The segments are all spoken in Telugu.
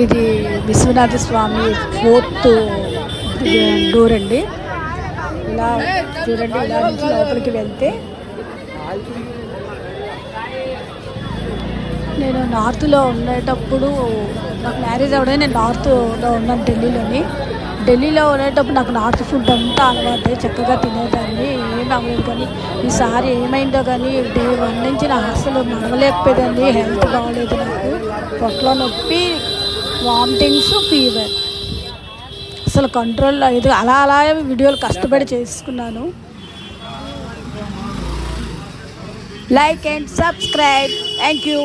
ఇది విశ్వనాథ స్వామి 4th డోర్ అండి. ఇలా చూడండి, ఇలా నుంచి లోపలికి వెళ్తే నేను నార్త్లో ఉండేటప్పుడు నాకు మ్యారేజ్ అవ్వడం, నేను నార్త్లో ఉన్నాను ఢిల్లీలో ఉండేటప్పుడు నాకు నార్త్ ఫుడ్ అంతా అలవాటే, చక్కగా తినేదాన్ని, ఏమి అవ్వలేదు. కానీ ఈసారి ఏమైందో కానీ డే 1 నుంచి నాకు అసలు నడవలేకపోయేదాన్ని, హెల్త్ బాగోలేదు, నాకు పొట్టలో నొప్పి, వామిటింగ్స్, ఫీవర్, అసలు కంట్రోల్లో ఇది అలా వీడియోలు కష్టపడి చేసుకున్నాను. Like and subscribe. Thank you.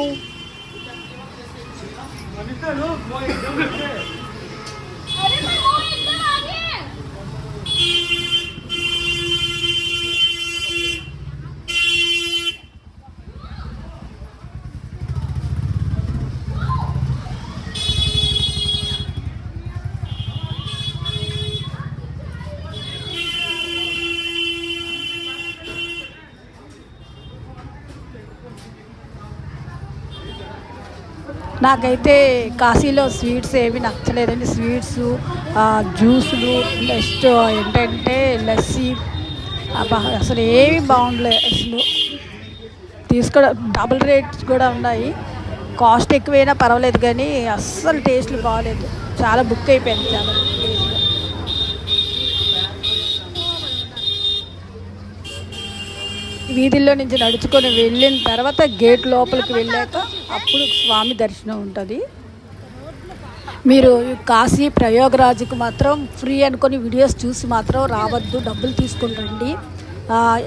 నాకైతే కాశీలో స్వీట్స్ ఏవి నచ్చలేదండి. స్వీట్స్, జ్యూసులు, నెక్స్ట్ ఏంటంటే లస్సీ, అసలు ఏమి బాగుండలేదు. అసలు తీసుకోవడం డబుల్ రేట్స్ కూడా ఉన్నాయి, కాస్ట్ ఎక్కువైనా పర్వాలేదు కానీ అస్సలు టేస్ట్లు బాగాలేదు. చాలా బుక్ అయిపోయింది చాలా. వీధుల్లో నుంచి నడుచుకొని వెళ్ళిన తర్వాత గేట్ లోపలికి వెళ్ళాక అప్పుడు స్వామి దర్శనం ఉంటుంది. మీరు కాశీ ప్రయాగ్రాజ్కి మాత్రం ఫ్రీ అనుకొని వీడియోస్ చూసి మాత్రం రావద్దు, డబ్బులు తీసుకుని రండి.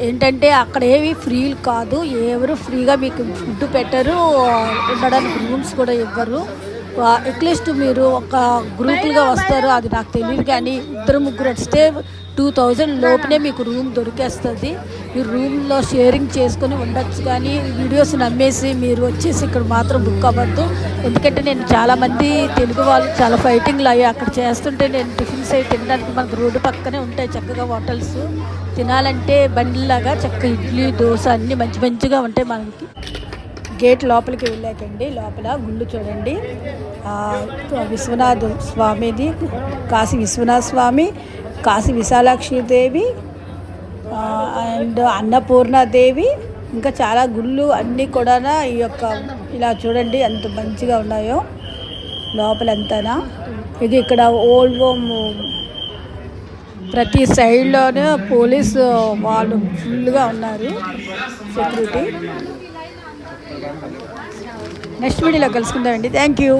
ఏంటంటే అక్కడ ఏవి ఫ్రీ కాదు, ఎవరు ఫ్రీగా మీకు ఫుడ్ పెట్టరు, ఉండడానికి రూమ్స్ కూడా ఇవ్వరు. అట్లీస్ట్ మీరు ఒక గ్రూపులుగా వస్తారు, అది నాకు తెలియదు, కానీ 2-3 వస్తే 2000 లోపునే మీకు రూమ్ దొరికేస్తుంది. మీరు రూమ్లో షేరింగ్ చేసుకొని ఉండొచ్చు, కానీ వీడియోస్ నమ్మేసి మీరు వచ్చేసి ఇక్కడ మాత్రం బుక్ అవ్వద్దు. ఎందుకంటే నేను చాలామంది తెలుగు వాళ్ళు చాలా ఫైటింగ్లు అయ్యి అక్కడ చేస్తుంటే నేను టిఫిన్స్ అవి తినడానికి మనకు రోడ్డు పక్కనే ఉంటాయి చక్కగా హోటల్స్, తినాలంటే బండిలాగా చక్క ఇడ్లీ, దోశ అన్నీ మంచిగా ఉంటాయి మనకి. గేట్ లోపలికి వెళ్ళాకండి, లోపల గుళ్ళు చూడండి, విశ్వనాథ స్వామిది, కాశీ విశ్వనాథ స్వామి, కాశీ విశాలాక్షిదేవి అండ్ అన్నపూర్ణాదేవి, ఇంకా చాలా గుళ్ళు అన్నీ కూడా ఈ యొక్క ఇలా చూడండి ఎంత మంచిగా ఉన్నాయో లోపలంతా. ఇది ఇక్కడ ఓల్డ్ హోమ్, ప్రతి సైడ్లోనే పోలీసు వాళ్ళు ఫుల్గా ఉన్నారు, సెక్యూరిటీ. నెక్స్ట్ వీడియోలో కలుసుకుందామండి. Thank you.